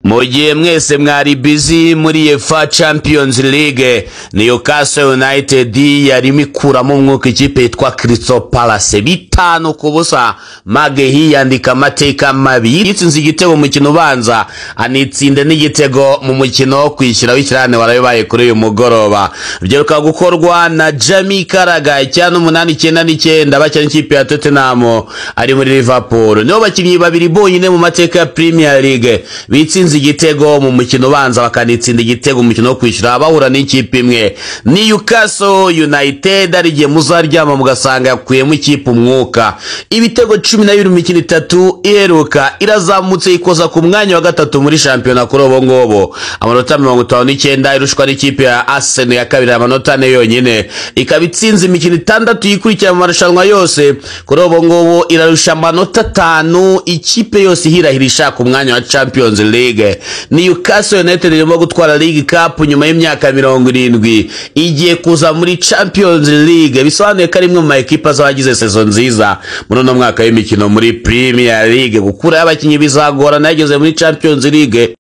Mugihe mwese mwari busy muri UEFA Champions League, Newcastle United yarimo ikuramo umwuka ikipe yitwa Crystal Palace 5-0. Magehi yandika amateka mabi, yitsinze igitego mu mukino ubanza, anitsinda n'igitego mu mukino wo kwishyira w'ikirane warabaye kuri uyu mugoroba. Byeruka gukorwa na Jamie Carragher 8-9 bakina ikipe ya Tottenham ari muri Liverpool. Nibo bakinnyi babiri bonyine mu mateka ya Premier League bitsinze igitego mu mukino ubanza bakanitsinda igitego mu mukino wo kwishyura bahura n'ikipe imwe. Newcastle United arigiye muzaryama mugasanga yakuyemo ikipe umwuka. Ibitego 12 mu mikino 3 iheruka irazamutse ikoza ku mwanya wa gatatu muri shampiyona kuri ubu ngubu. Amanota 59 irushwa n'ikipe ya Arsenal ya kabiri amanota 4 yonyine. Ikabitsinze imikino 6 yikurikira mu marushanwa yose. Kuri ubu ngubu irarusha amanota 5 ikipe yose ihirahirisha ku mwanya wa Champions League. Newcastle United irimo gutwara League Cup nyuma y'imyaka 70 igiye kuza muri Champions League. Bisobanuye ko ari imwe mu ekipa z'abagize saison nziza muri no mwaka w'imikino muri Premier League. Gukura abakinyi bizagorana yageze muri Champions League.